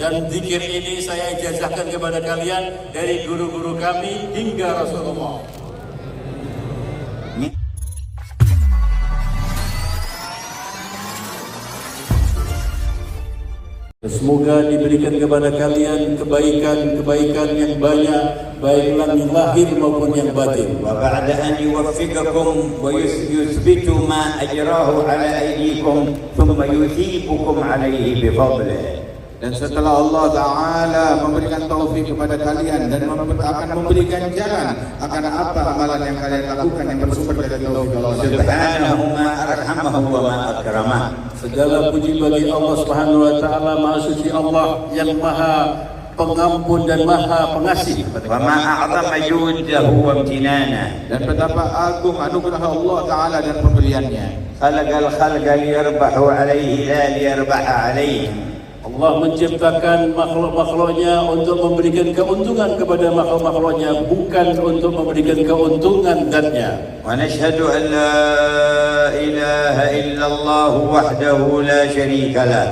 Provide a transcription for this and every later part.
Dan zikir ini saya ijazahkan kepada kalian dari guru-guru kami hingga Rasulullah. Semoga diberikan kepada kalian kebaikan-kebaikan yang banyak, baik yang lahir maupun yang batin. Wa ba'da an yuwaffiqakum wa yuthbitu ma ajrahu ala aydikum thumma yuthibukum alaihi bi fadlihi. Dan setelah Allah Ta'ala memberikan taufik kepada kalian dan akan memberikan jalan akan apa amalan yang kalian lakukan yang bersumber dari taufik Allah Subhanahu ma arhamahu wa ma akramah. Segala puji bagi Allah Subhanahu wa taala, Maha suci Allah yang Maha pengampun dan Maha pengasih. Wa ma a'zama judahu wa imtinana. Dan betapa agung anugerah Allah Ta'ala dan pemberiannya. Khalaqal khalqa liyarbahu alaihi la liyarbaha alaihim. Allah menciptakan makhluk-makhluknya untuk memberikan keuntungan kepada makhluk-makhluknya, bukan untuk memberikan keuntungan zatnya. Wa nashhadu an la ilaha illallah wahdahu la syarika lah.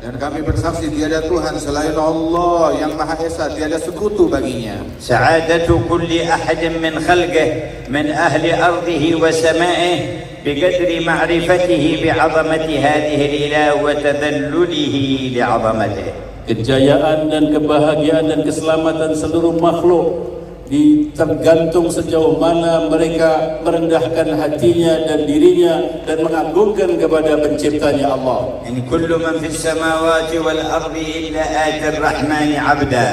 Dan kami bersaksi tiada Tuhan selain Allah yang Maha Esa, tiada sekutu baginya. Sa'adatu kulli ahadin min khalqihi min ahli ardihi wa sama'ihi بقدر معرفته بعظمة هذه الإله وتذلله لعظمته. Kejayaan dan kebahagiaan dan keselamatan seluruh makhluk tergantung sejauh mana mereka merendahkan hatinya dan dirinya dan mengagungkan kepada penciptanya Allah. In kullu man fis samawati wal ardi illa ati ar-rahmani 'abda.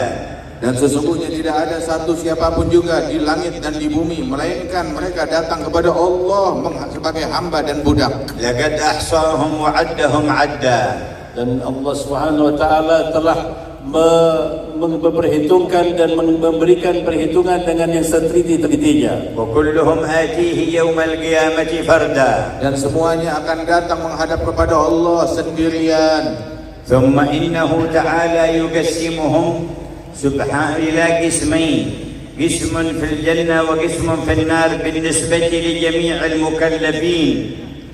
Dan sesungguhnya tidak ada satu siapapun juga di langit dan di bumi melainkan mereka datang kepada Allah sebagai hamba dan budak. Laqad ahsahum wa 'addahum 'adda. Dan Allah Subhanahu wa taala telah memperhitungkan dan memberikan perhitungan dengan yang seteliti-telitinya. Wa kulluhum atihi yaumal qiyamati farda. Dan semuanya akan datang menghadap kepada Allah sendirian. Thumma innahu ta'ala yuqassimuhum سبحان إلى قسمين قسم في الجنة وقسم في النار بالنسبة لجميع المكلفين.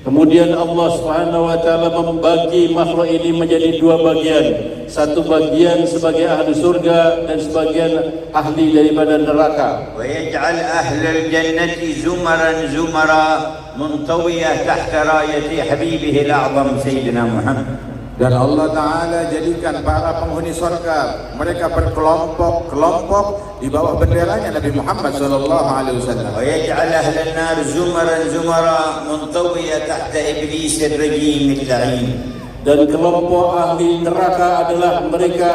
Kemudian Allah Subhanahu wa taala membagi makhluk ini menjadi dua bagian. Satu bagian sebagai ahli surga dan sebagian ahli daripada neraka. ويجعل أهل الجنة زمرا زمرا منطوية تحت راية حبيبه الأعظم سيدنا محمد. Dan Allah Ta'ala jadikan para penghuni surga mereka berkelompok-kelompok di bawah benderanya Nabi Muhammad SAW. ويجعل أهل النار زمرا زمرا منطوية تحت إبليس الرجيم اللعين. Dan kelompok ahli neraka adalah mereka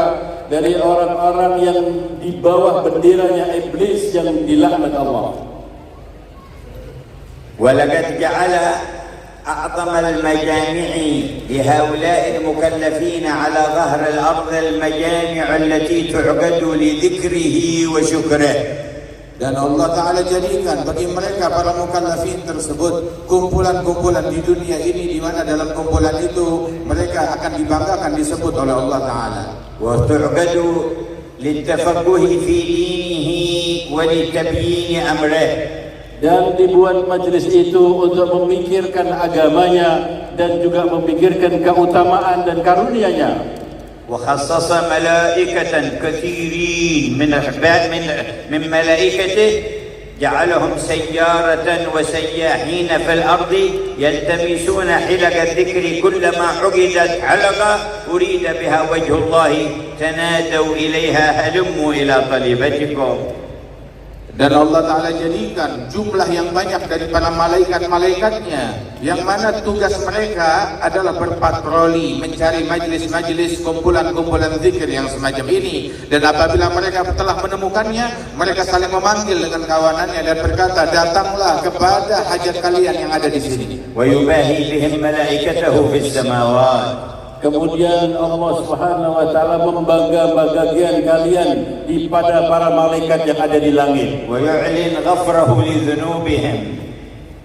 dari orang-orang yang di bawah benderanya iblis yang dilaknat Allah. ولقد جعل أعظم المجامع لهؤلاء المكلفين على ظهر الأرض المجامع التي تعقد لذكره وشكره. Dan Allah Ta'ala jadikan bagi mereka para mukallafin tersebut kumpulan-kumpulan di dunia ini di mana dalam kumpulan itu mereka akan dibanggakan disebut oleh Allah Ta'ala. وتعقد للتفقه في دينه ولتبيين أمره. Dan dibuat majlis itu untuk memikirkan agamanya dan juga memikirkan keutamaan dan karunia-Nya. وخصص ملائكة كثيرين من ملائكته جعلهم سيارة وسياحين في الأرض يلتمسون حلق الذكر كلما عقدت حلقة أريد بها وجه الله تنادوا إليها هلموا إلى طلبتكم. Dan Allah Ta'ala jadikan jumlah yang banyak daripada malaikat-malaikatnya yang mana tugas mereka adalah berpatroli mencari majlis-majlis kumpulan-kumpulan zikir yang semacam ini. Dan apabila mereka telah menemukannya, mereka saling memanggil dengan kawanannya dan berkata, datanglah kepada hajat kalian yang ada di sini. ويباهي بهم ملائكته في السماوات. Kemudian Allah Subhanahu wa taala membangga-banggakan kalian di pada para malaikat yang ada di langit. ويعلن غفره لذنوبهم.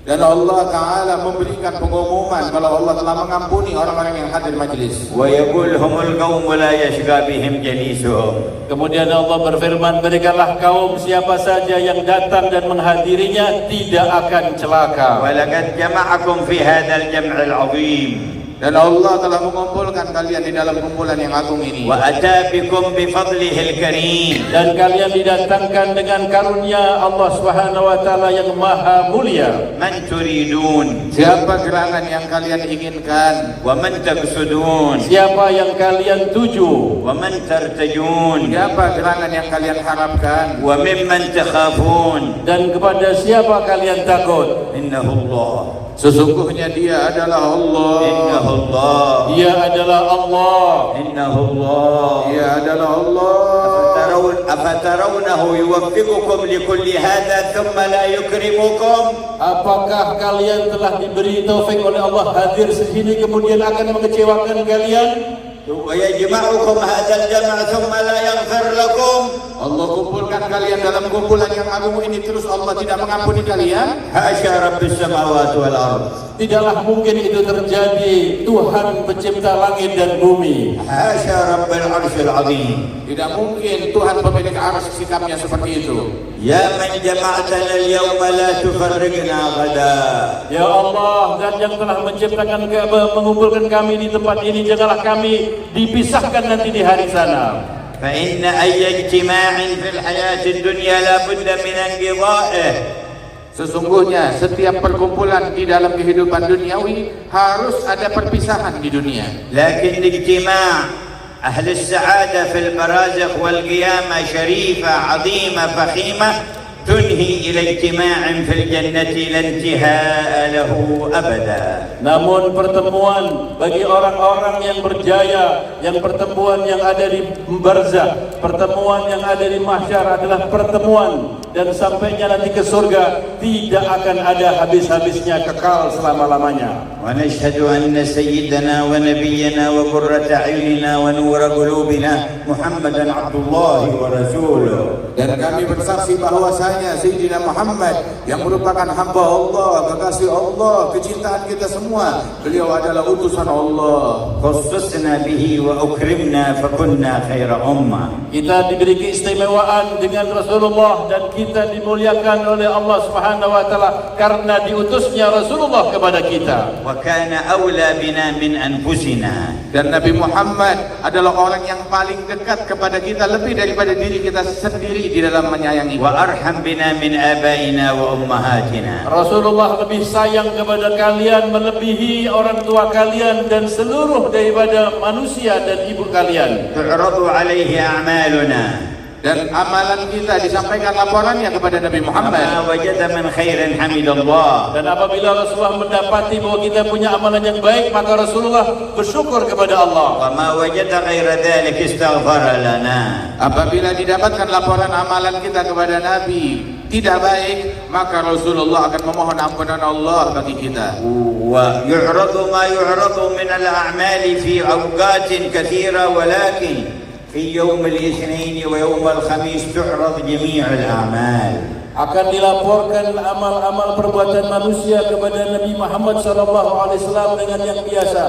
Dan Allah Ta'ala memberikan pengumuman kalau Allah telah mengampuni orang-orang yang hadir majlis. ويقول هم القوم لا يشقى بهم جليسهم. Kemudian Allah berfirman, berikanlah kaum siapa saja yang datang dan menghadirinya tidak akan celaka. ولقد جمعكم في هذا الجمع العظيم. Dan Allah telah mengumpulkan kalian di dalam kumpulan yang agung ini. وأتى بكم بفضله الكريم. Dan kalian didatangkan dengan karunia Allah Subhanahu wa taala yang maha mulia. من تريدون Siapa gerangan yang kalian inginkan? ومن تقصدون Siapa yang kalian tuju? ومن ترتجون Siapa gerangan yang kalian harapkan? وممن تخافون. Dan kepada siapa kalian takut? إنه الله Sesungguhnya dia adalah Allah. إنه الله Dia adalah Allah. إنه الله. Dia adalah Allah. أفترونه يوفقكم لكل هذا ثم لا يكرمكم؟ Apakah kalian telah diberi taufik oleh Allah hadir sini kemudian akan mengecewakan kalian? ويجمعكم هذا الجمع ثم لا يغفر لكم؟ Allah kumpulkan kalian dalam kumpulan yang agung ini terus Allah tidak mengampuni kalian? حاشا رب السماوات والأرض. Tidaklah mungkin itu terjadi. Tuhan pencipta langit dan bumi. حاشا رب العرش العظيم. Tidak mungkin Tuhan pemilik arsy sikapnya seperti itu. يا من جمعتنا اليوم لا تفرقنا غدا. Ya Allah, dan yang telah menciptakan mengumpulkan kami di tempat ini, janganlah kami dipisahkan nanti di hari sana. فإن أي اجتماع في الحياة الدنيا لا بد من انقضائه. Sesungguhnya setiap perkumpulan di dalam kehidupan duniawi harus ada perpisahan di dunia. لكن اجتماع أهل السعادة في البرازخ والقيامة شريفة عظيمة فخيمة تنهي إلى اجتماع في الجنة لا انتهاء له أبدا. Namun pertemuan bagi orang-orang yang berjaya, yang pertemuan yang ada di barzah, pertemuan yang ada di mahsyar adalah pertemuan dan sampainya nanti ke surga tidak akan ada habis-habisnya, kekal selama-lamanya. ونشهد أن سيدنا ونبينا وقرة أعيننا ونور قلوبنا محمدا عبد الله ورسوله. Dan kami bersaksi bahwasanya Sayyidina Muhammad yang merupakan hamba Allah, kekasih Allah, kecintaan kita semua. Beliau adalah utusan Allah. خصصنا به وأكرمنا فكنا خير أمة. Kita diberi keistimewaan dengan Rasulullah dan kita dimuliakan oleh Allah Subhanahu wa taala karena diutusnya Rasulullah kepada kita. وكان أولى بنا من أنفسنا. Dan Nabi Muhammad adalah orang yang paling dekat kepada kita lebih daripada diri kita sendiri di dalam menyayangi. وأرحم بنا من آبائنا وأمهاتنا. Rasulullah lebih sayang kepada kalian melebihi orang tua kalian dan seluruh daripada manusia dan ibu kalian. تعرض عليه أعمالنا. Dan amalan kita disampaikan laporannya kepada Nabi Muhammad. ما وجد من خير حمد الله. Dan apabila Rasulullah mendapati bahwa kita punya amalan yang baik, maka Rasulullah bersyukur kepada Allah. وما وجد غير ذلك استغفر لنا. Apabila didapatkan laporan amalan kita kepada Nabi tidak baik, maka Rasulullah akan memohon ampunan Allah bagi kita. ويعرض ما يعرض من الأعمال في أوقات كثيرة ولكن في يوم الاثنين ويوم الخميس تعرض جميع الأعمال. Akan dilaporkan amal-amal perbuatan manusia kepada Nabi Muhammad SAW dengan yang biasa.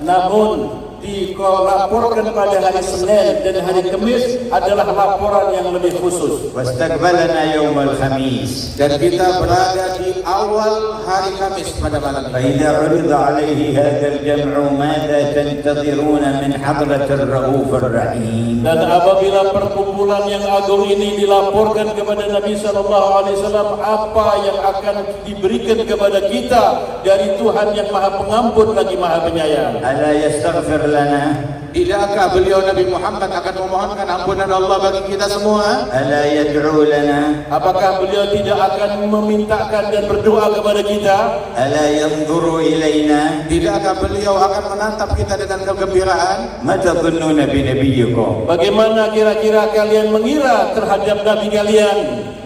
Namun dilaporkan pada hari Senin dan hari Kamis adalah laporan yang lebih khusus. واستقبلنا يوم الخميس. Dan kita berada di awal hari Kamis pada malam ini. فإذا عرض عليه هذا الجمع ماذا تنتظرون من حضرة الرؤوف الرحيم؟ Dan apabila perkumpulan yang agung ini dilaporkan kepada Nabi SAW, apa yang akan diberikan kepada kita dari Tuhan yang Maha Pengampun lagi Maha Penyayang? ألا يستغفر لنا؟ Tidakkah beliau Nabi Muhammad akan memohonkan ampunan Allah bagi kita semua? ألا يدعو لنا؟ Apakah beliau tidak akan memintakan dan berdoa kepada kita? ألا ينظر إلينا؟ Tidakkah beliau akan menatap kita dengan kegembiraan? ما تظنون بنبيكم؟ Bagaimana kira-kira kalian mengira terhadap Nabi kalian?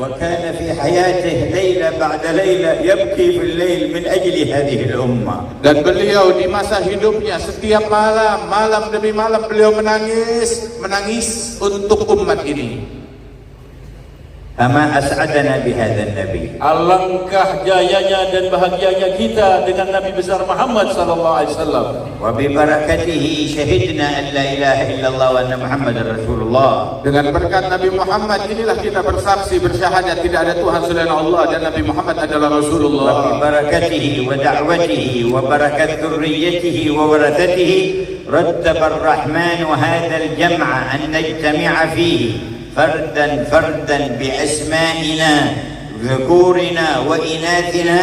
وكان في حياته ليلة بعد ليلة يبكي في الليل من أجل هذه الأمة. Dan beliau di masa hidupnya setiap malam, malam demi malam beliau menangis untuk umat ini. فما أسعدنا بهذا النبي. Alangkah jayanya dan bahagianya kita dengan Nabi besar Muhammad sallallahu alaihi wasallam. وببركته شهدنا أن لا إله إلا الله وأن محمد رسول الله. Dengan berkat Nabi Muhammad inilah kita bersaksi bersyahadat tidak ada Tuhan selain Allah dan Nabi Muhammad adalah Rasulullah. وببركته ودعوته وبركة ذريته وورثته رتب الرحمن هذا الجمع أن نجتمع فيه فردا فردا بأسمائنا ذكورنا وإناثنا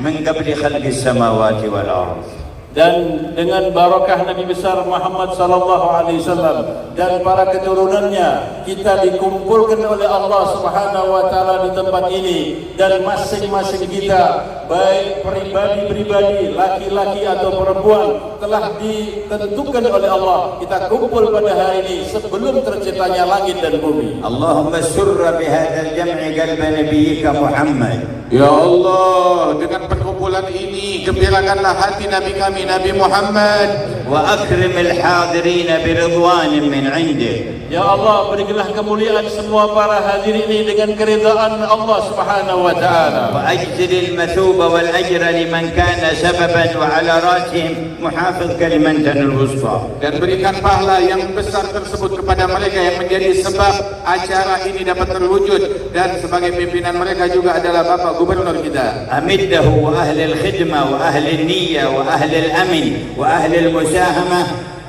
من قبل خلق السماوات والأرض. Dan dengan barakah Nabi besar Muhammad sallallahu alaihi wasallam dan para keturunannya, kita dikumpulkan oleh Allah Subhanahu wa taala di tempat ini, dan masing-masing kita baik pribadi-pribadi, laki-laki atau perempuan, telah ditentukan oleh Allah. Kita kumpul pada hari ini sebelum terciptanya langit dan bumi. Allahumma surra bihadha al-jam'i qalba nabiyyika Muhammad. Ya Allah, dengan perkumpulan ini gembirakanlah hati Nabi kami Nabi Muhammad. Wa akrimil hadirin biridwan min 'indik. Ya Allah, berikanlah kemuliaan semua para hadirin ini dengan keridaan Allah Subhanahu wa taala. Wa ajzil al-mathuba wal ajra liman kana sababan wa 'ala rasihim muhafiz kalimatan al-wusta. Dan berikan pahala yang besar tersebut kepada mereka yang menjadi sebab acara ini dapat terwujud, dan sebagai pimpinan mereka juga adalah Bapak Gubernur kita. Amiddahu wa ahli al-khidmah wa ahli al-niyyah wa ahli al-amin wa ahli al-musahamah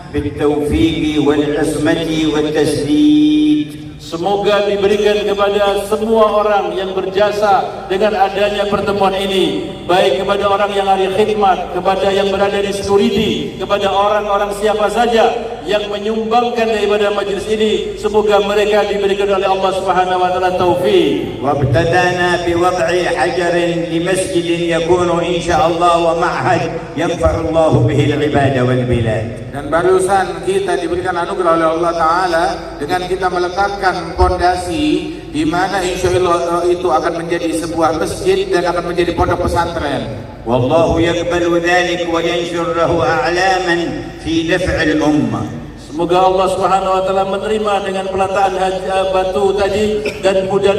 بالتوفيق والعصمة والتسديد. Semoga diberikan kepada semua orang yang berjasa dengan adanya pertemuan ini, baik kepada orang yang ahli khidmat, kepada yang berada di security, kepada orang-orang siapa saja yang menyumbangkan daripada majlis ini. Semoga mereka diberikan oleh Allah Subhanahu wa taala taufik. Wabtadana biwad'i hajarin li masjidin yakunu insyaallah wa ma'had yanfa'u Allah bihi al-ibada wal bilad. Dan barusan kita diberikan anugerah oleh Allah Ta'ala dengan kita meletakkan pondasi di mana insyaallah itu akan menjadi sebuah masjid dan akan menjadi pondok pesantren. Wallahu yaqbalu dzalik wa yanshur lahu a'laman fi daf'il ummah. Semoga Allah Subhanahu wa taala menerima dengan peletaan batu tadi, dan kemudian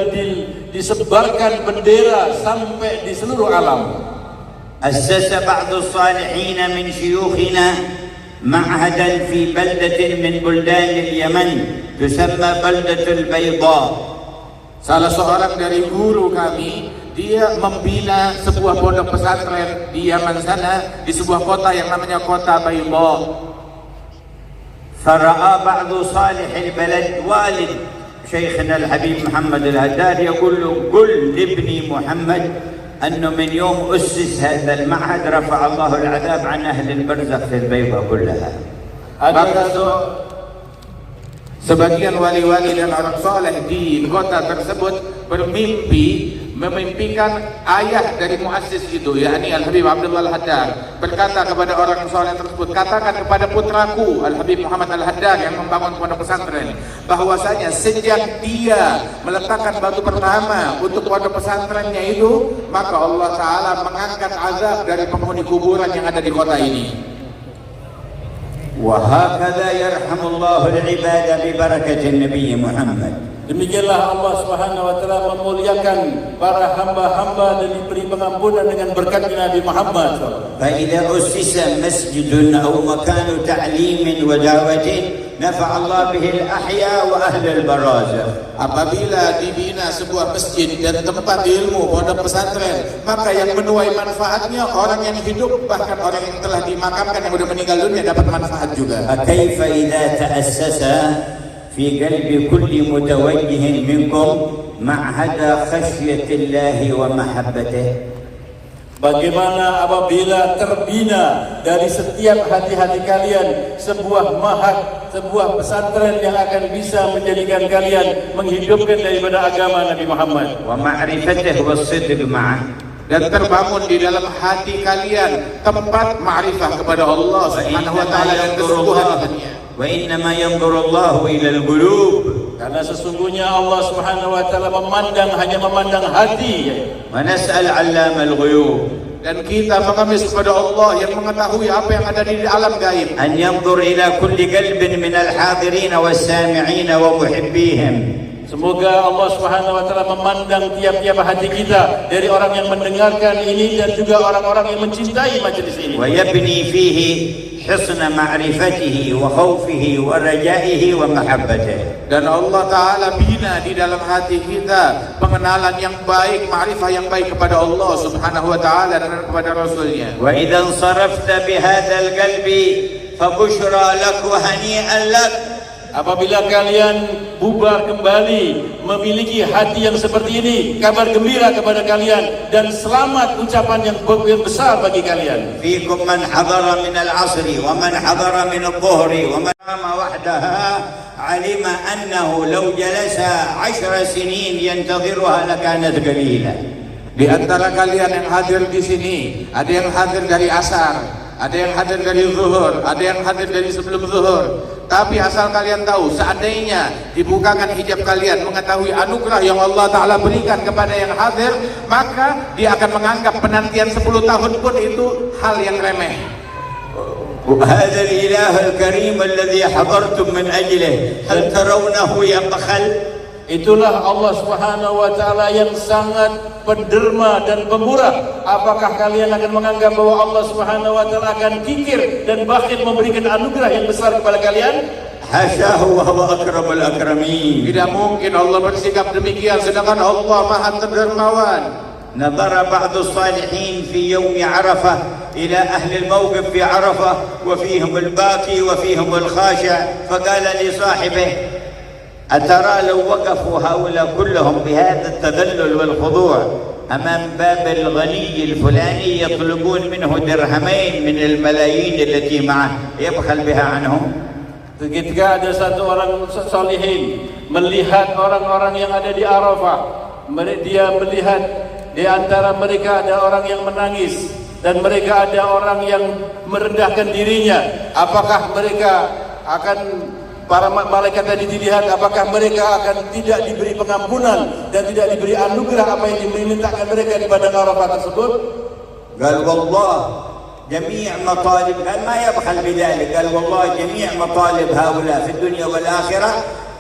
disebarkan bendera sampai di seluruh alam. Assasa ba'du as-salihin min syuyukhina معهدا في بلدة من بلدان اليمن تسمى بلدة البيضاء. Salah seorang dari guru kami, dia membina sebuah pondok pesantren di Yaman sana, di sebuah kota yang namanya kota Bayda. فرأى بعض صالح البلد والد شيخنا الحبيب محمد الهداد يقول له قل لابني محمد أنه من يوم أسس هذا المعهد رفع الله العذاب عن أهل البرزخ في البيضة كلها. Sebagian wali-wali dan orang soleh di kota tersebut memimpikan ayah dari muassis itu, yakni Al-Habib Abdullah Al-Haddad, berkata kepada orang soleh tersebut, katakan kepada putraku Al-Habib Muhammad Al-Haddad yang membangun pondok pesantren, bahwasanya sejak dia meletakkan batu pertama untuk pondok pesantrennya itu, maka Allah Ta'ala mengangkat azab dari penghuni kuburan yang ada di kota ini. وهكذا يرحم الله العباد ببركة النبي محمد. Demikianlah Allah Subhanahu wa taala memuliakan para hamba-hamba dan diberi pengampunan dengan berkat Nabi Muhammad. فإذا أسس مسجد أو مكان تعليم ودعوة نفع الله به الأحياء وأهل البرازخ. Apabila dibina sebuah masjid dan tempat ilmu, pondok pesantren, maka yang menuai manfaatnya orang yang hidup, bahkan orang yang telah dimakamkan yang sudah meninggal dunia dapat manfaat juga. كيف إذا تأسس في قلب كل متوجه منكم معهد خشية الله ومحبته. Bagaimana apabila terbina dari setiap hati-hati kalian sebuah ma'had, sebuah pesantren yang akan bisa menjadikan kalian menghidupkan daripada agama Nabi Muhammad, ومعرفته والصدق معه, dan terbangun di dalam hati kalian tempat ma'rifah kepada Allah Subhanahu wa taala dan kesungguhan dengannya. وإنما ينظر الله إلى القلوب. Karena sesungguhnya Allah Subhanahu wa taala hanya memandang hati. ونسأل علام الغيوب. Dan kita mengemis kepada Allah yang mengetahui apa yang ada di alam gaib, أن ينظر إلى كل قلب من الحاضرين والسامعين ومحبيهم. Semoga Allah Subhanahu wa taala memandang tiap-tiap hati kita dari orang yang mendengarkan ini dan juga orang-orang yang mencintai majelis ini. ويبني فيه حصن معرفته وخوفه ورجائه ومحبته. Dan Allah Ta'ala bina di dalam hati kita pengenalan yang baik, ma'rifah yang baik kepada Allah Subhanahu wa Ta'ala dan kepada Rasulnya. وإذا انصرفت بهذا القلب فبشرى لك وهنيئا لك. Apabila kalian bubar kembali memiliki hati yang seperti ini, kabar gembira kepada kalian dan selamat ucapan yang besar bagi kalian. فيكم من حضر من العصر ومن حضر من الظهر ومن قام وحدها علم أنه لو جلس 10 سنين ينتظرها لكانت قليلة. Di antara kalian yang hadir di sini, ada yang hadir dari asar, ada yang hadir dari zuhur, ada yang hadir dari sebelum zuhur. Tapi asal kalian tahu, seandainya dibukakan hijab kalian, mengetahui anugerah yang Allah Ta'ala berikan kepada yang hadir, maka dia akan menganggap penantian 10 tahun pun itu hal yang remeh. وهذا الإله الكريم الذي حضرتم من أجله هل ترونه يبخل؟ Itulah Allah Subhanahu wa taala yang sangat penderma dan pemurah. Apakah kalian akan menganggap bahwa Allah Subhanahu wa taala akan kikir dan bakhil memberikan anugerah yang besar kepada kalian? حاشاه وهو أكرم الأكرمين. Tidak mungkin Allah bersikap demikian, sedangkan Allah Maha Terdermawan. نظر بعض الصالحين في يوم عرفة إلى أهل الموقف في عرفة وفيهم الباكي وفيهم الخاشع فقال لصاحبه أترى لو وقفوا هؤلاء كلهم بهذا التذلل والخضوع أمام باب الغني الفلاني يطلبون منه درهمين من الملايين التي معه يبخل بها عنهم. Ketika ada satu orang salihin melihat orang-orang yang ada di Arafah, dia melihat di antara mereka ada orang yang menangis dan mereka ada orang yang merendahkan dirinya. Apakah mereka akan, para malaikat tadi dilihat, apakah mereka akan tidak diberi pengampunan dan tidak diberi anugerah apa yang dimintakan mereka di padang Arafah tersebut? قال والله جميع مطالب، قال ما يبخل بذلك، قال والله جميع مطالب هؤلاء في الدنيا والآخرة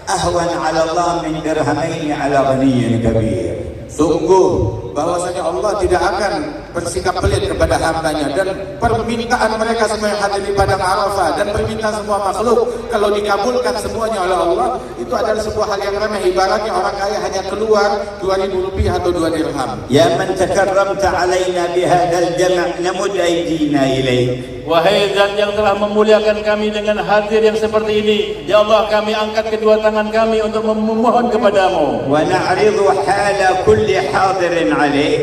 أهون على الله من درهمين على غني كبير. Sungguh bahwasanya Allah tidak akan bersikap pelit kepada hambanya, dan permintaan mereka semua yang hadir di padang Arafah dan permintaan semua makhluk kalau dikabulkan semuanya oleh Allah, itu adalah sebuah hal yang remeh. Ibaratnya orang kaya hanya keluar 2.000 rupiah atau 2 dirham. يا من تكرمت علينا بهذا الجمع نمد أيدينا إليك. Wahai Zat yang telah memuliakan kami dengan hadir yang seperti ini, ya Allah, kami angkat kedua tangan kami untuk memohon kepadamu. ونعرض حال كل حاضر عليه.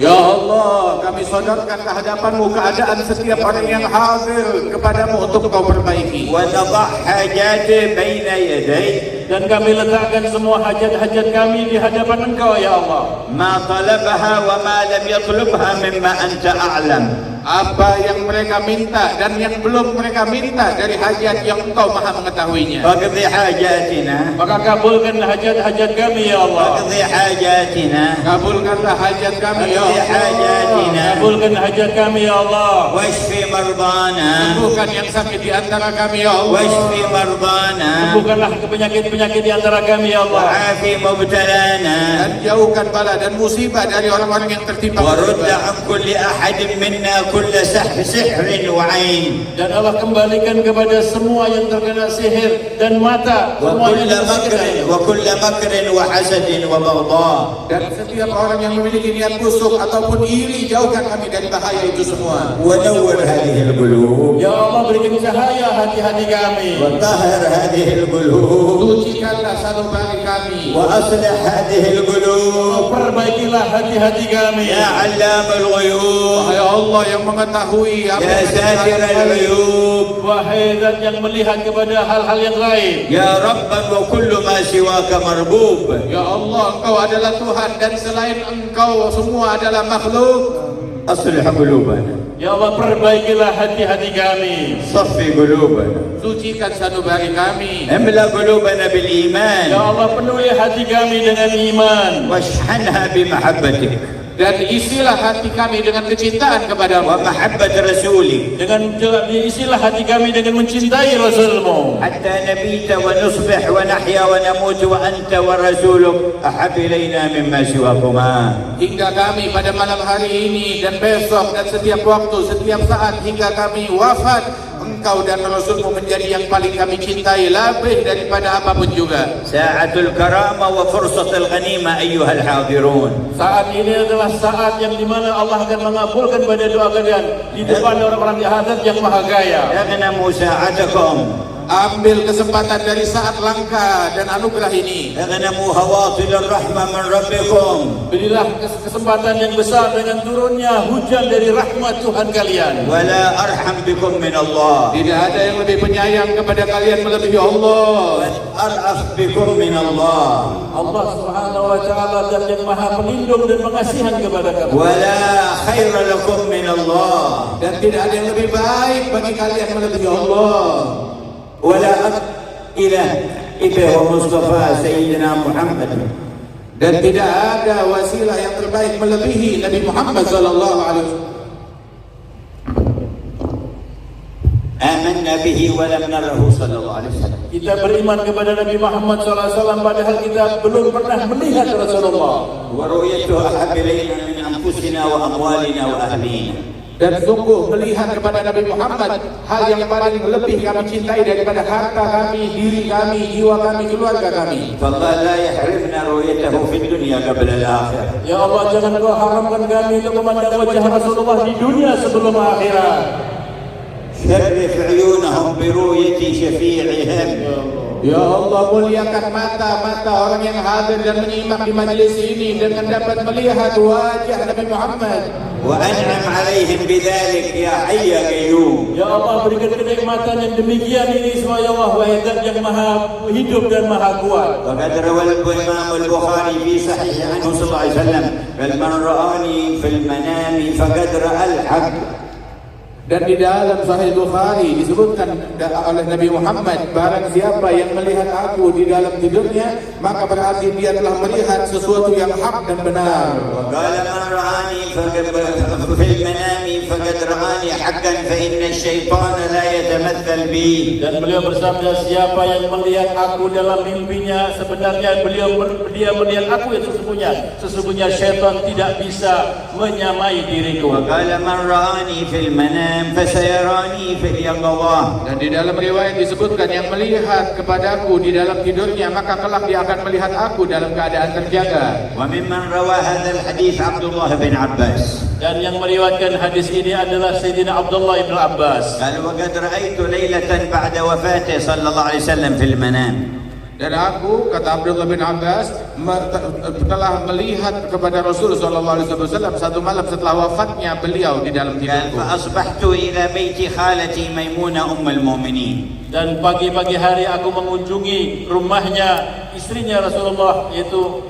Ya Allah, kami sodorkan ke hadapanmu keadaan setiap orang yang hadir kepadamu untuk kau perbaiki. ونضع حاجاته بين يديه. Dan kami letakkan semua hajat-hajat kami di hadapan Engkau, ya Allah. ما طلبها وما لم يطلبها مما أنت أعلم. Apa yang mereka minta dan yang belum mereka minta dari hajat yang Engkau Maha mengetahuinya. فاقضي حاجاتنا. Maka kabulkanlah hajat-hajat kami, ya Allah. فاقضي حاجاتنا. Kabulkanlah hajat kami, ya فاقضي Allah. حاجاتنا. Kabulkan hajat kami, ya Allah. واشفي مرضانا. Sembuhkan yang sakit di antara kami, ya Allah. واشفي مرضانا. Sembuhkanlah penyakit-penyakit di antara kami, ya Allah. وعافي مبتلانا. Dan jauhkan bala dan musibah dari orang-orang yang tertimpa ورد musibah. عن كل أحد منا كل سحر وعين. Dan Allah kembalikan kepada semua yang terkena sihir dan mata, وكل semuanya مكر وكل مكر وحسد وبغضاء. Dan setiap orang yang memiliki niat busuk ataupun iri, jauhkan kami dari bahaya itu semua. ونور هذه القلوب. Ya Allah, berikan cahaya hati-hati kami. وطهر هذه القلوب. Sucikanlah sanubari kami. وأصلح هذه القلوب. Perbaikilah hati-hati kami. يا علام الغيوب. Wahai Allah yang mengetahui apa يا yang ساتر العيوب. Wahai Zat yang melihat kepada hal-hal yang gaib. يا ربا وكل ما سواك مربوب. Ya Allah, Engkau adalah Tuhan dan selain Engkau semua adalah makhluk. أصلح قلوبنا. Ya Allah, perbaikilah hati-hati kami. صفي قلوبنا. Sucikan sanubari kami. املأ قلوبنا بالإيمان. Ya Allah, penuhi hati kami dengan iman. واشحنها بمحبتك. dan isilah hati kami dengan kecintaan kepadamu, ومحبة رسولك, dengan isilah hati kami dengan mencintai Rasulmu, حتى نبيت ونصبح ونحيا ونموت وأنت ورسولك أحب إلينا مما سواكما. hingga kami pada malam hari ini dan besok dan setiap waktu, setiap saat hingga kami wafat, Engkau dan Rasulmu menjadi yang paling kami cintai lebih daripada apapun juga. ساعة الكرامة وفرصة الغنيمة أيها الحاضرون. saat ini adalah saat yang dimana Allah akan mengabulkan pada doa kalian di depan orang-orang jahat yang maha kaya. اغنموا ساعتكم. Ambil kesempatan dari saat langka dan anugerah ini. اغنموا هواطل الرحمة من ربكم. Berilah kesempatan yang besar dengan turunnya hujan dari rahmat Tuhan kalian. ولا أرحم بكم من الله. Tidak ada yang lebih penyayang kepada kalian melebihi Allah. أرأف بكم من الله. Allah Subhanahu wa taala zat yang maha pelindung dan pengasihan kepada kamu. ولا خير لكم من الله. Dan tidak ada yang lebih baik bagi kalian melebihi Allah. ولا إله إلا هو مصطفى سيدنا محمد. Dan tidak ada wasilah yang terbaik melebihi Nabi Muhammad sallallahu alaihi wasallam. آمنا به ولم نره صلى الله عليه وسلم. Kita beriman kepada Nabi Muhammad SAW padahal kita belum pernah melihat Rasulullah. ورؤيته أحب إلينا من أنفسنا وأموالنا وأهلينا. Dan sungguh melihat kepada Nabi Muhammad hal yang paling lebih kami cintai daripada harta kami, diri kami, jiwa kami, keluarga kami. فالله لا يحرمنا رؤيته في الدنيا قبل الآخرة. Ya Allah, jangan kau haramkan kami untuk memandang wajah Rasulullah di dunia sebelum akhirat. شرف عيونهم برؤية شفيعهم. Ya Allah, muliakan mata-mata orang yang hadir dan menyimak di majlis ini dengan dapat melihat wajah Nabi Muhammad. وأنعم عليهم بذلك يا حي يا قيوم. Ya Allah, berikan kenikmatan yang demikian ini semua ya Allah, wahai Zat yang maha hidup dan maha kuat. وقد روى الإمام البخاري في صحيح عنه صلى الله عليه وسلم بل من رآني في المنام فقد رأى الحق. Dan di dalam Sahih Bukhari disebutkan oleh Nabi Muhammad, barang siapa yang melihat aku di dalam tidurnya, maka berarti dia telah melihat sesuatu yang hak dan benar. وقال من رآني في المنام فقد رآني حقا فإن الشيطان لا يتمثل بي. Dan beliau bersabda, siapa yang melihat aku dalam mimpinya, sebenarnya dia melihat aku yang sesungguhnya syaitan tidak bisa menyamai diriku. وقال من رآني في المنام فسيراني في اليقظة. Dan di dalam riwayat disebutkan yang melihat kepadaku di dalam tidurnya, maka kelak dia akan melihat aku dalam keadaan terjaga. وممن روى هذا الحديث عبد الله بن عباس. Dan yang meriwayatkan hadis ini adalah Sayyidina Abdullah bin Abbas. قال وقد رأيت ليلة بعد وفاته صلى الله عليه وسلم في المنام. Dan aku, kata Abdullah bin Abbas, telah melihat kepada Rasul sallallahu alaihi wasallam satu malam setelah wafatnya beliau di dalam قال tidurku. فأصبحت إلى بيت خالتي ميمونة أم المؤمنين. Dan pagi-pagi hari aku mengunjungi rumahnya istrinya Rasulullah, yaitu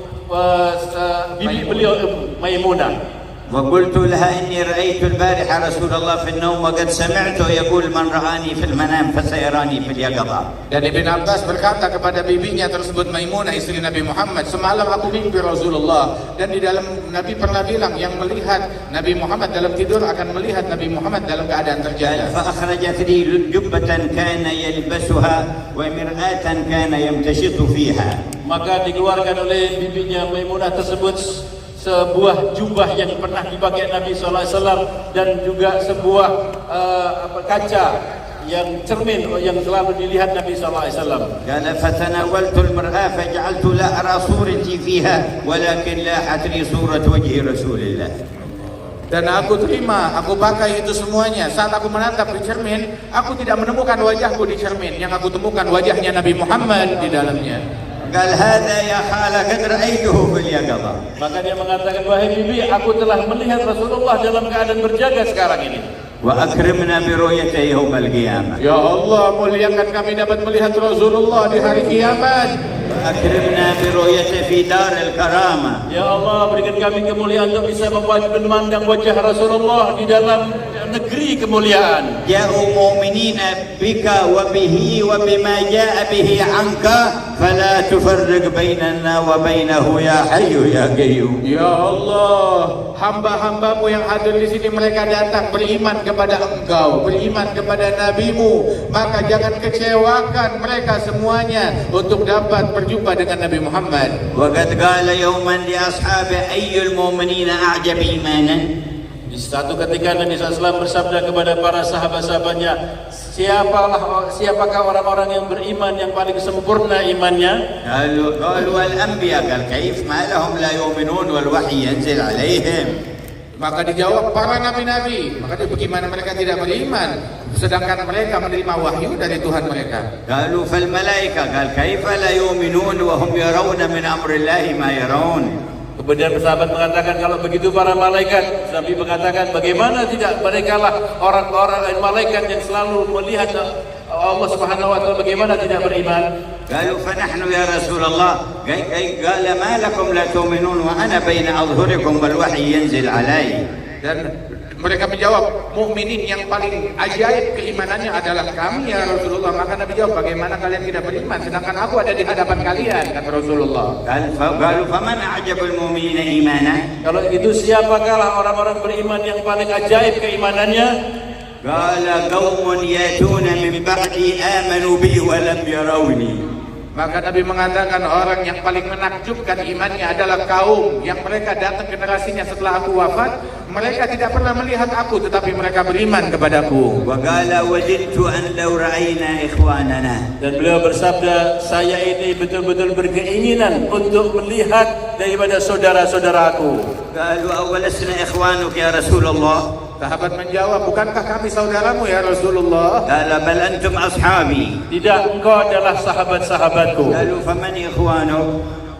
bibi beliau Maimunah. وقلت لها إني رأيت البارحة رسول الله في النوم وقد سمعته يقول من رآني في المنام فسيراني في اليقظة. Dan Ibn Abbas berkata kepada bibinya tersebut, Maimunah istri Nabi Muhammad, semalam aku mimpi Rasulullah, dan di dalam Nabi pernah bilang yang melihat Nabi Muhammad dalam tidur akan melihat Nabi Muhammad dalam keadaan terjaga. فأخرجت لي جبة كان يلبسها ومرآة كان يمتشط فيها. Maka dikeluarkan oleh bibinya Maimunah tersebut sebuah jubah yang pernah dipakai Nabi SAW dan juga sebuah kaca yang cermin yang selalu dilihat Nabi SAW. قال فتناولت المرآة فجعلت لا أرى صورتي فيها ولكن لاحت لي صورة وجه رسول الله. Dan aku terima, aku pakai itu semuanya. Saat aku menatap di cermin, aku tidak menemukan wajahku di cermin. Yang aku temukan wajahnya Nabi Muhammad di dalamnya. قال هذا يا خالة قد رأيته في اليقظة. Maka dia mengatakan, wahai bibi, aku telah melihat Rasulullah dalam keadaan berjaga sekarang ini. وأكرمنا برؤيته يوم القيامة. Ya Allah, muliakan kami dapat melihat Rasulullah di hari kiamat. وأكرمنا برؤيته في دار الكرامة. Ya Allah, berikan kami kemuliaan untuk bisa memandang wajah Rasulullah di dalam negeri kemuliaan. جاءوا مؤمنين بك وبه وبما جاء به عنك فلا تفرق بيننا وبينه يا حي يا قيوم. Ya Allah, hamba-hambamu yang hadir di sini mereka datang beriman kepada Engkau, beriman kepada Nabi-Mu, maka jangan kecewakan mereka semuanya untuk dapat berjumpa dengan Nabi Muhammad. وقد قال يوما لأصحابه أي المؤمنين أعجب إيمانا. Di satu ketika Nabi SAW bersabda kepada para sahabat-sahabatnya, siapakah orang-orang yang beriman yang paling sempurna imannya? قالوا الأنبياء. قال كيف ما لهم لا يؤمنون والوحي ينزل عليهم. Maka dijawab para nabi-nabi. Maka bagaimana mereka tidak beriman sedangkan mereka menerima wahyu dari Tuhan mereka. قالوا فالملائكة. قال كيف لا يؤمنون وهم يرون من أمر الله ما يرون. Kemudian sahabat mengatakan, kalau begitu para malaikat. Nabi mengatakan, bagaimana tidak, mereka lah orang-orang malaikat yang selalu melihat Allah Subhanahu wa taala, bagaimana tidak beriman? قالوا فنحن يا رسول الله. قال ما لكم لا تؤمنون وأنا بين أظهركم والوحي ينزل علي. Dan mereka menjawab, mukminin yang paling ajaib keimanannya adalah kami ya Rasulullah. Maka Nabi jawab, bagaimana kalian tidak beriman sedangkan aku ada di hadapan kalian, kata Rasulullah. قالوا فمن أعجب المؤمنين إيمانا. Kalau itu siapakah orang-orang beriman yang paling ajaib keimanannya? قال قوم يأتون من بعدي آمنوا بي ولم يروني. Maka Nabi mengatakan orang yang paling menakjubkan imannya adalah kaum yang mereka datang generasinya setelah aku wafat, mereka tidak pernah melihat aku tetapi mereka beriman kepadaku. وقال وددت أن لو رأينا إخواننا. Dan beliau bersabda, saya ini betul-betul berkeinginan untuk melihat daripada saudara-saudaraku. قالوا أولسنا إخوانك يا رسول الله. Sahabat menjawab, bukankah kami saudaramu ya Rasulullah? قال بل أنتم أصحابي. Tidak, engkau adalah sahabat-sahabatku. قالوا فمن إخوانك.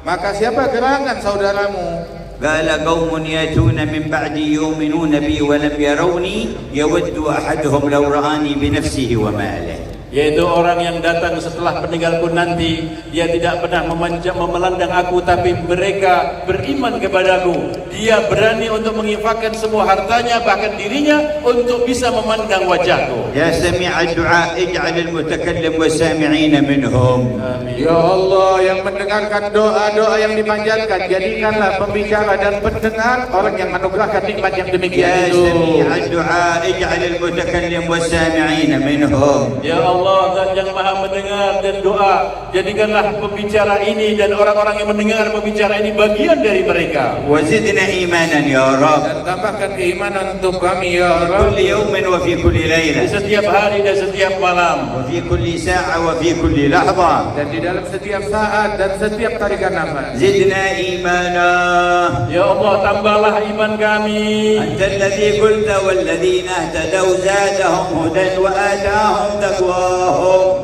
Maka siapa gerangan saudaramu? قال قوم يأتون من بعدي يؤمنون بي ولم يروني يود أحدهم لو رآني بنفسه وماله. Yaitu orang yang datang setelah peninggalku nanti, dia tidak pernah memelandang aku, tapi mereka beriman kepadaku. Dia berani untuk menginfakkan semua hartanya, bahkan dirinya, untuk bisa memandang wajahku. يا سميع الدعاء اجعل المتكلم والسامعين منهم. Ya Allah yang mendengarkan doa-doa yang dipanjatkan, jadikanlah pembicara dan pendengar orang yang menugerahkan nikmat yang يا demikian itu. سميع الدعاء اجعل المتكلم والسامعين منهم. Ya Allah, Zat yang maha mendengar dan doa, jadikanlah pembicara ini dan orang-orang yang mendengar pembicara ini bagian dari mereka. وزدنا إيمانا يا رب. Dan tambahkan keimanan untuk kami ya Rabb. كل يوم وفي كل Di ليلة setiap hari dan setiap malam, وفي كل ساعة وفي كل لحظة. Dan di dalam setiap saat dan setiap tarikan nafas. زدنا إيمانا. Ya Allah, tambahlah iman kami. أنت الذي قلت والذين اهتدوا زادهم هدى وآتاهم تقواهم.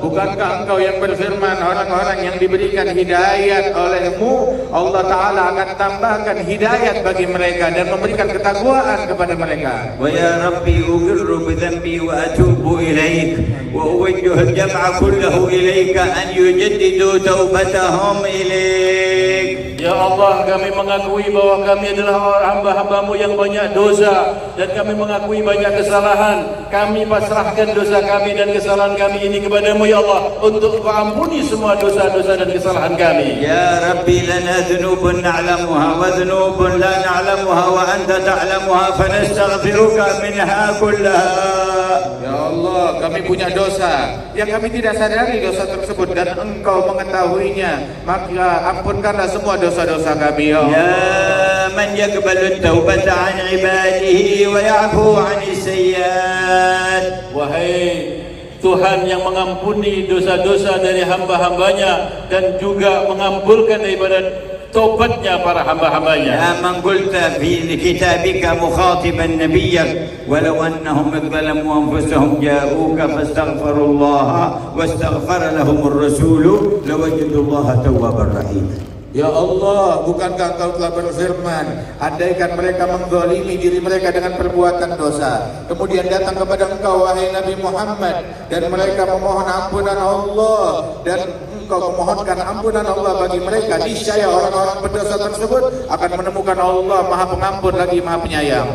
Bukankah engkau yang berfirman, orang-orang yang diberikan hidayat olehmu, Allah Ta'ala akan tambahkan hidayat bagi mereka dan memberikan ketakwaan kepada mereka. ويا ربي أقر بذنبي وأتوب إليك وأوجه الجمع كله إليك أن يجددوا توبتهم إليك. Ya Allah, kami mengakui bahwa kami adalah hamba-hambamu yang banyak dosa, dan kami mengakui banyak kesalahan. Kami pasrahkan dosa kami dan kesalahan kami ini kepadamu ya Allah, untuk Kau ampuni semua dosa-dosa dan kesalahan kami. يا ربي لنا ذنوب نعلمها وذنوب لا نعلمها وأنت تعلمها فنستغفرك منها كلها. Ya Allah, kami punya dosa yang kami tidak sadari dosa tersebut dan engkau mengetahuinya, maka ampunkanlah semua dosa-dosa kami ya Allah. يا من يقبل التوبة عن عباده ويعفو عن السيئات. Wahai Tuhan yang mengampuni dosa-dosa dari hamba-hambanya dan juga mengabulkan daripada tobatnya para hamba-hambanya. يا من قلت في كتابك مخاطبا نبيك ولو أنهم إذ ظلموا أنفسهم جاءوك فاستغفروا الله واستغفر لهم الرسول لوجدوا الله توابا رحيما. Ya Allah, bukankah Engkau telah berfirman, andaikan mereka menggolimi diri mereka dengan perbuatan dosa, kemudian datang kepada Engkau wahai Nabi Muhammad, dan mereka memohon ampunan Allah, dan Engkau memohonkan ampunan Allah bagi mereka, niscaya orang-orang berdosa tersebut akan menemukan Allah Maha Pengampun lagi Maha Penyayang.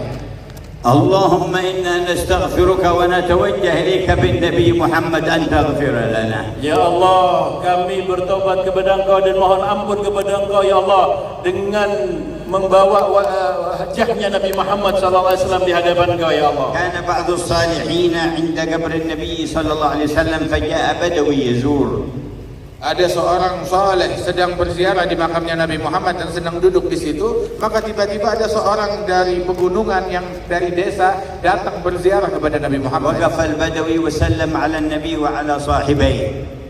اللهم إنا نستغفرك ونتوجه إليك بالنبي محمد أن تغفر لنا. Ya Allah, kami bertobat kepada Engkau dan mohon ampun kepada Engkau ya Allah dengan membawa wajahnya Nabi Muhammad SAW di hadapan Engkau ya Allah. كان بعض الصالحين عند قبر النبي صلى الله عليه وسلم فجاء بدوي يزور. Ada seorang saleh sedang berziarah di makamnya Nabi Muhammad dan sedang duduk di situ, maka tiba-tiba ada seorang dari pegunungan yang dari desa datang berziarah kepada Nabi Muhammad. وقف البدوي وسلم على النبي وعلى صاحبيه.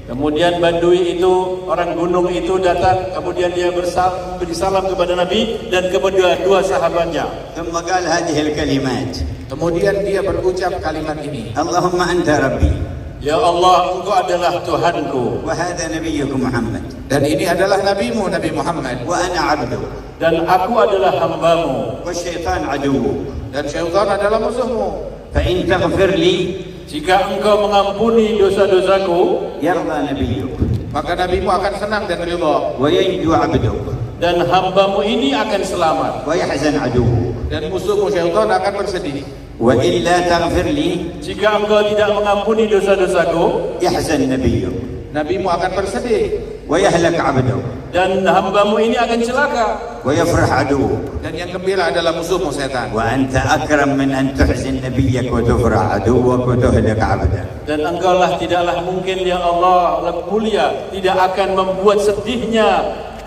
Kemudian Badui itu, orang gunung itu datang, kemudian dia beri salam kepada Nabi dan kepada dua sahabatnya. ثم قال هذه الكلمات. Kemudian dia berucap kalimat ini. اللهم أنت ربي. Ya Allah, Engkau adalah Tuhanku. وهذا نبيك محمد. Dan ini adalah nabimu Nabi Muhammad. وأنا عبدك. Dan aku adalah hambamu. والشيطان عدوك. Dan syaitan adalah musuhmu. فإن تغفر لي Jika Engkau mengampuni dosa-dosaku, يرضى نبيك. Maka nabimu akan senang dan ridha. وينجو عبدك. dan hambamu ini akan selamat. ويحزن عدوك. Dan musuhmu syaitan akan bersedih. وإلا تغفر لي Jika engkau tidak mengampuni dosa-dosaku, يحزن نبيك. Nabimu akan bersedih. ويهلك عبدك. dan hambamu ini akan celaka. ويفرح عدوك. Dan yang gembira adalah musuhmu setan. وأنت أكرم من أن تحزن نبيك وتفرح عدوك وتهلك عبدك. Dan engkaulah tidaklah mungkin ya Allah lebih mulia tidak akan membuat sedihnya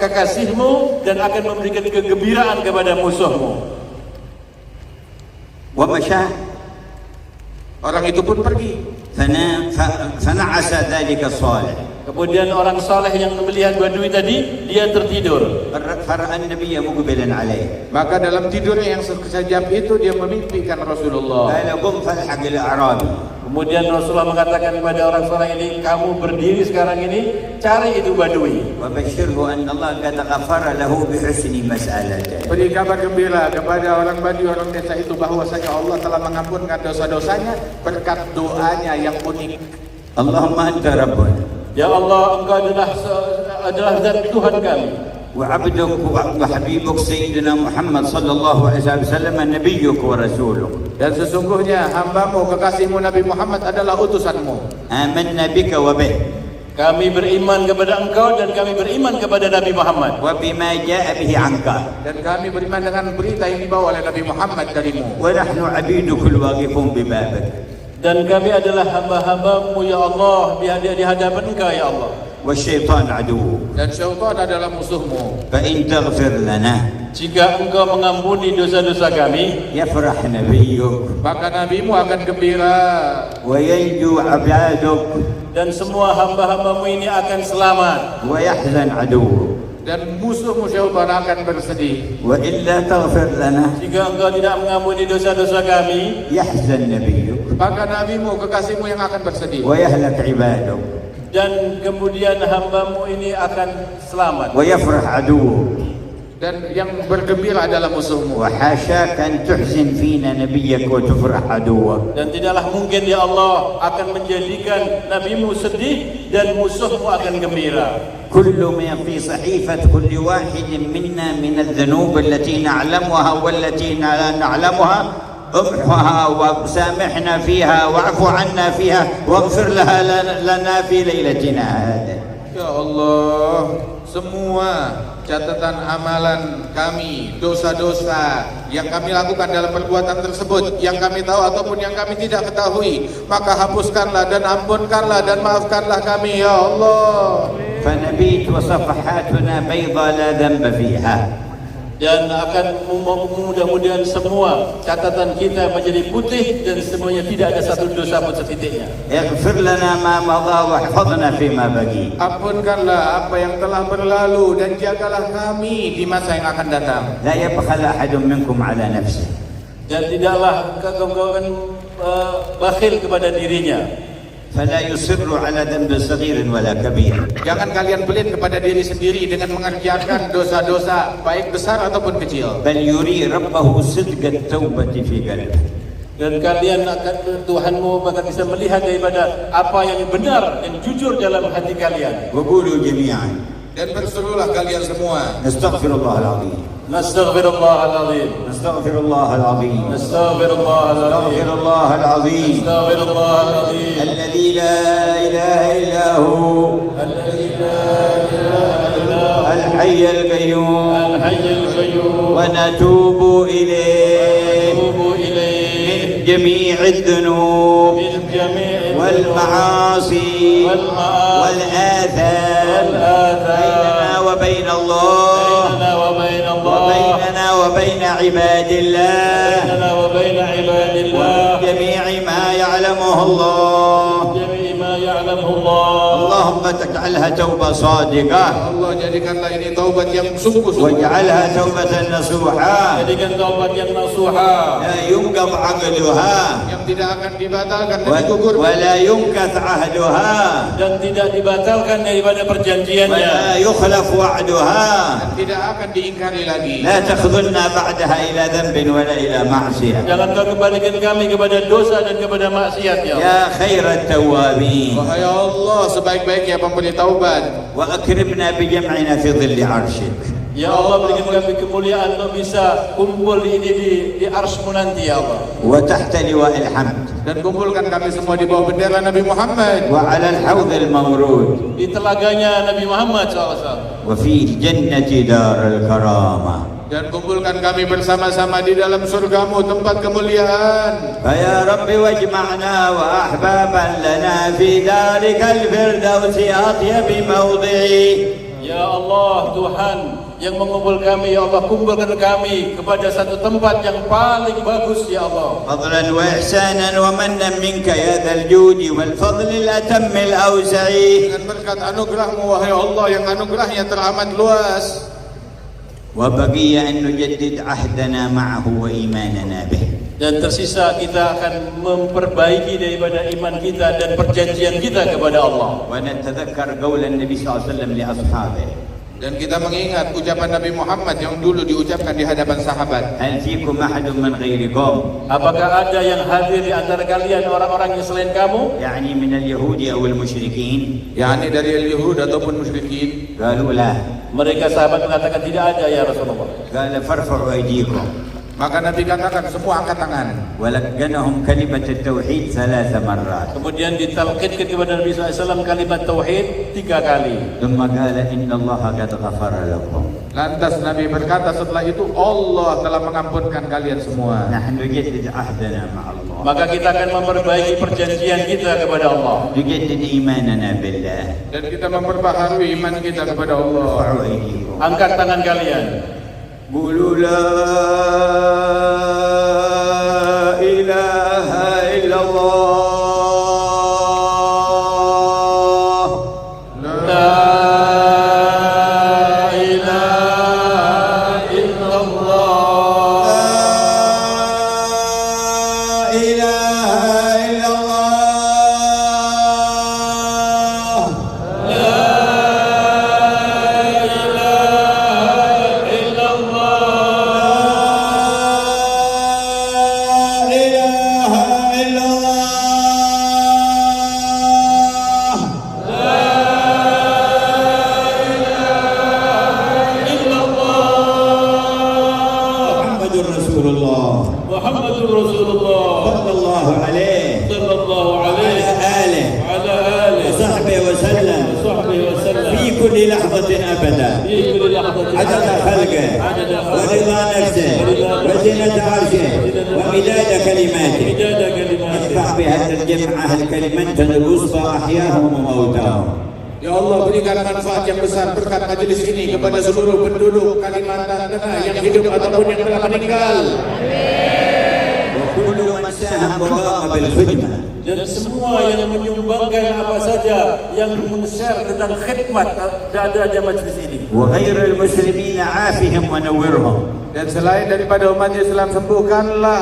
kekasihmu dan akan memberikan kegembiraan kepada musuhmu. ومشى. Orang itu pun pergi. فنعس ذلك الصالح. Kemudian orang saleh yang melihat Badui tadi, dia tertidur. فرأى النبي مقبلا عليه. Maka dalam tidurnya yang sekejap itu dia memimpikan Rasulullah. قال قم فالحق الأعرابي. Kemudian Rasulullah mengatakan kepada orang saleh ini, kamu berdiri sekarang ini, cari itu Badui. وبشره أن الله قد غفر له بحسن مسألته. Beri kabar gembira kepada orang Badui, orang desa itu bahwasanya Allah telah mengampunkan dosa-dosanya berkat doanya yang unik. اللهم أنت ربنا. Ya Allah, engkau adalah zat Tuhan kami. وعبدك وحبيبك سيدنا محمد صلى الله عليه وسلم نبيك ورسولك. Dan sesungguhnya hambamu, kekasihmu Nabi Muhammad adalah utusanmu. آمنا بك وبه. Kami beriman kepada engkau dan kami beriman kepada Nabi Muhammad. وبما جاء به عنك. Dan kami beriman dengan berita yang dibawa oleh Nabi Muhammad darimu. ونحن عبيدك الواقفون ببابك. Dan kami adalah hamba-hambamu ya Allah di hadapan engkau ya Allah. والشيطان عدو. Dan syaitan adalah musuhmu. فإن تغفر لنا Jika engkau mengampuni dosa-dosa kami, يفرح نبيك Maka nabimu akan gembira. وينجو عبادك dan semua hamba-hambamu ini akan selamat. ويحزن عدوك. Dan musuhmu syaitan akan bersedih. وإلا تغفر لنا Jika engkau tidak mengampuni dosa-dosa kami, يحزن نبيك Maka nabimu, kekasihmu yang akan bersedih. ويهلك عبادك dan kemudian hambamu ini akan selamat. ويفرح عدوك. Dan yang bergembira adalah musuhmu. وحاشاك أن تحزن فينا نبيك وتفرح عدوك. Dan tidaklah mungkin ya Allah akan menjadikan nabimu sedih dan musuhmu akan gembira. كل ما في صحيفة كل واحد منا من الذنوب التي نعلمها والتي لا نعلمها امحها وسامحنا فيها واعف عنا فيها واغفر لنا في ليلتنا هذه. Ya Allah, semua catatan amalan kami, dosa-dosa yang kami lakukan dalam perbuatan tersebut, yang kami tahu ataupun yang kami tidak ketahui, maka hapuskanlah dan ampunkanlah dan maafkanlah kami ya Allah. فنبيت وصفحاتنا بيضاء لا ذنب فيها. Dan akan mudah-mudahan semua catatan kita menjadi putih dan semuanya tidak ada satu dosa pun setitiknya. اغفر لنا ما مضى واحفظنا فيما بقي. Ampunkanlah apa yang telah berlalu dan jagalah kami di masa yang akan datang. لا يبخل أحد منكم على نفسه. Dan tidaklah kau bakhil kepada dirinya. فلا يصر على ذنب صغير ولا كبير. Jangan kalian pelit kepada diri sendiri dengan mengerjakan dosa-dosa baik besar ataupun kecil. بل يري ربه صدق التوبة في قلبه. Dan kalian akan Tuhanmu akan bisa melihat daripada apa yang benar dan jujur dalam hati kalian. وقولوا جميعا Dan berserulah kalian semua. نستغفر الله العظيم نستغفر الله العظيم نستغفر الله العظيم نستغفر الله العظيم نستغفر الله العظيم نستغفر الله العظيم الذي لا إله إلا هو الذي لا إله إلا هو الحي القيوم الحي القيوم ونتوب إليه ونتوب إليه من جميع الذنوب من جميع والمعاصي والآثام بيننا وبين الله بيننا وبين الله وبيننا وبين عباد الله بيننا وبين عباد الله جميع ما يعلمه الله جميع ما يعلمه الله اللهم تجعلها توبة صادقة Allah jadikanlah ini taubat yang sungguh-sungguh. واجعلها توبة نصوحة jadikan taubat yang nasuha لا ينقض عقدها Yang tidak akan dibatalkan dan digugur. ولا ينكث عهدها dan tidak dibatalkan daripada perjanjiannya ولا يخلف وعدها Dan tidak akan diingkari lagi. لا تخذلنا بعدها إلى ذنب ولا إلى معصية jangan kau kembalikan kami kepada dosa dan kepada maksiat ya Allah. يا خير التوابين Wahai Allah, sebaik-baiknya pemberi taubat. وأكرمنا بجمعنا في ظل عرشك Ya Allah, berikan kami kemuliaan untuk bisa kumpul ini di arsy-Mu nanti ya Allah. وتحت لواء الحمد Dan kumpulkan kami semua di bawah bendera Nabi Muhammad. وعلى الحوض المورود Di telaganya Nabi Muhammad SAW. وفي الجنة دار الكرامة Dan kumpulkan kami bersama-sama di dalam surgamu, tempat kemuliaan. فيا رب واجمعنا وأحبابا لنا في دارك الفردوس أطيب موضعي Ya Allah, Tuhan yang mengumpul kami, ya Allah, kumpulkan kami kepada satu tempat yang paling bagus ya Allah. فضلا وإحسانا ومنا منك يا ذا الجود والفضل الأتم الأوسع Dengan berkat anugerahmu, wahai Allah, yang anugerahnya teramat luas. وبقي أن نجدد عهدنا معه وإيماننا به Dan tersisa kita akan memperbaiki daripada iman kita dan perjanjian kita kepada Allah. ونتذكر قول النبي صلى الله عليه وسلم لأصحابه Dan kita mengingat ucapan Nabi Muhammad yang dulu diucapkan di hadapan sahabat. هل فيكم أحد من غيركم Apakah ada yang hadir di antara kalian orang-orang yang selain kamu? يعني من اليهود أو المشركين yakni dari Yahud ataupun musyrikin. قالوا لا Mereka sahabat mengatakan tidak ada ya Rasulullah. قال فارفعوا أيديكم Maka Nabi katakan semua angkat tangan. ولقنهم كلمة التوحيد 3 مرات Kemudian ditalqinkan kepada Nabi SAW kalimat tauhid 3 kali. ثم قال إن الله قد غفر لكم Lantas Nabi berkata setelah itu, Allah telah mengampunkan kalian semua. نحن نجدد عهدنا مع الله Maka kita akan memperbaiki perjanjian kita kepada Allah. نجدد إيماننا بالله Dan kita memperbaharui iman kita kepada Allah. ارفعوا أيديكم Angkat tangan kalian. قولوا لا إله إلا الله La ilaha illallah. لا إله إلا الله محمد رسول الله Muhammadur Rasulullah صلى الله عليه sallallahu alaihi وعلى آله wa ala alihi وصحبه وسلم wa sahbihi wa sallam في كل لحظة أبدا fi kulli lahzatin عدد خلقه ورضا نفسه وزنة عرشه ومداد كلماته Ijada kalimat. ادفع بهذا الجمع أهل كلمتنا الوسطى أحياهم وموتاهم Ya Allah, berikan manfaat yang besar berkat majelis ini kepada seluruh penduduk Kalimantan Tengah yang hidup ataupun yang telah meninggal. وكل من ساهم وقام بالخدمة Dan semua yang menyumbangkan apa saja yang men-share tentang khidmat ada majlis ini. وغير المسلمين عافهم ونورهم Dan selain daripada umat Islam, sembuhkanlah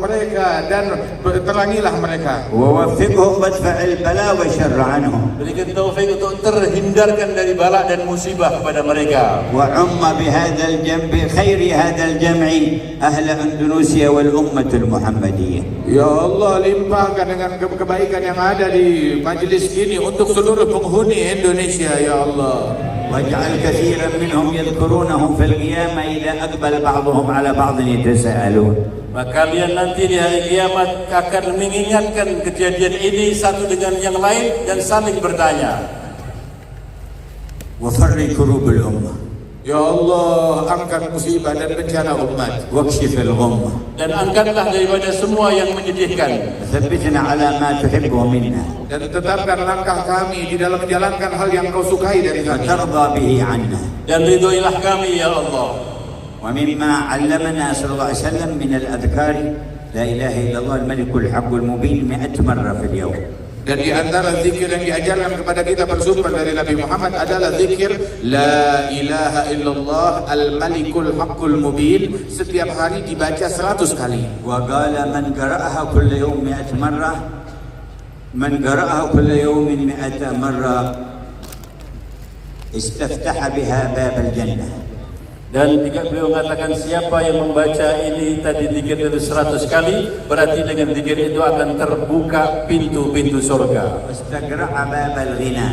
mereka dan terangilah mereka. ووفقهم وادفع البلاء والشر عنهم Berikan taufik untuk terhindarkan dari bala dan musibah kepada mereka. وعم بهذا الجنب خير هذا الجمع أهل أندونيسيا والأمة المحمدية Ya Allah, limpahkan tambahkan dengan kebaikan yang ada di majlis ini untuk seluruh penghuni Indonesia ya Allah. واجعل كثيرا منهم يذكرونهم في القيامة إذا أقبل بعضهم على بعض يتساءلون. Maka kalian nanti di hari kiamat akan mengingatkan kejadian ini satu dengan yang lain dan saling bertanya. وفرج كروب الأمة. Ya Allah, angkat musibah dan bencana umat. واكشف الغمة. Dan angkatlah daripada semua yang menyedihkan. ثبتنا على ما تحبه منا. Dan tetapkan langkah kami di dalam menjalankan hal yang kau sukai dari kami. وترضى به عنا. Dan ridhoilah kami ya Allah. ومما علمنا صلى الله عليه وسلم من الأذكار لا إله إلا الله الملك الحق المبين 100 مرة في اليوم. Dan di antara zikir yang diajarkan kepada kita bersumber dari Nabi Muhammad adalah zikir La ilaha illallah al-malikul haqqul mubin. Setiap hari dibaca 100 kali. وقال من قرأها كل يوم 100 مرة من قرأها كل يوم 100 مرة استفتح بها باب الجنة. Dan jika beliau mengatakan siapa yang membaca ini tadi zikir itu 100 kali, berarti dengan zikir itu akan terbuka pintu-pintu surga. واستقرع باب الغنى.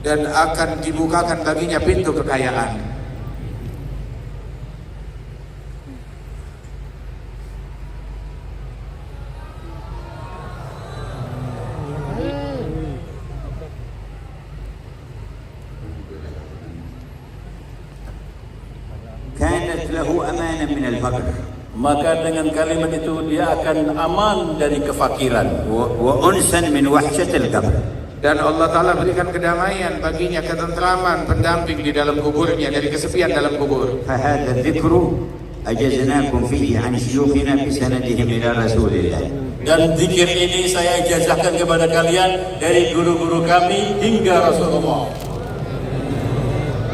Dan akan dibukakan baginya pintu kekayaan. كانت له أمانا من الفقر. Maka dengan kalimat itu dia akan aman dari kefakiran. وأنسا من وحشة القبر. Dan Allah Ta'ala berikan kedamaian baginya, ketentraman, pendamping di dalam kuburnya dari kesepian dalam kubur. فهذا الذكر أجزناكم فيه عن شيوخنا بسندهم إلى رسول الله. Dan zikir ini saya ijazahkan kepada kalian dari guru-guru kami hingga Rasulullah.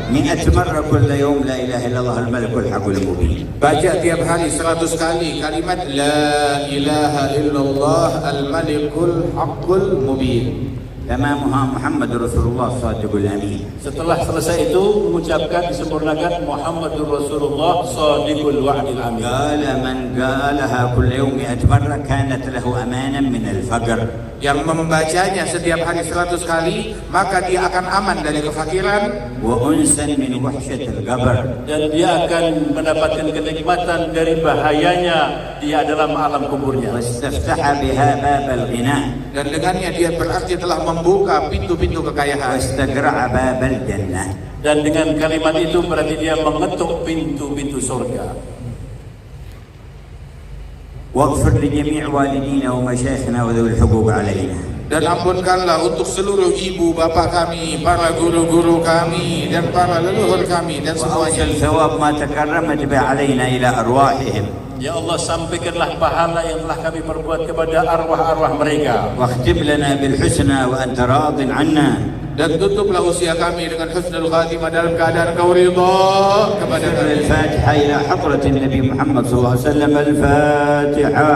100 مرة كل يوم لا إله إلا الله الملك الحق المبين. Baca tiap hari 100 kali kalimat La ilaha illallah al-malikul haqqul mubin. تمامها محمد رسول الله الصادق الأمين. Setelah selesai itu mengucapkan disempurnakan Muhammadur Rasulullah Shadiqul Wa'dil Amin. قال من قالها كل يوم 100 مرة كانت له أمانا من الفقر. Yang membacanya setiap hari 100 kali, maka dia akan aman dari kefakiran وأنسا من وحشة القبر. Dan dia akan mendapatkan kenikmatan dari bahayanya dia dalam alam kuburnya. واستفتح بها باب الغنى. dan dengannya dia berarti telah membuka pintu-pintu kekayaan. واستقرع باب الجنة. Dan dengan kalimat itu berarti dia mengetuk pintu-pintu surga. واغفر لجميع والدينا ومشايخنا وذوي الحقوق علينا. Dan ampunkanlah untuk seluruh ibu bapa kami, para guru-guru kami, dan para leluhur kami, dan semuanya. وأوصل ثواب ما تكرمت به علينا إلى أرواحهم. Ya Allah, sampaikanlah pahala yang telah kami perbuat kepada arwah-arwah mereka. واختم لنا بالحسنى وأنت راض عنا. Dan tutuplah usia kami dengan husnul khatimah dalam keadaan kau ridha kepada kami. الفاتحة إلى حضرة النبي محمد صلى الله عليه وسلم. الفاتحة.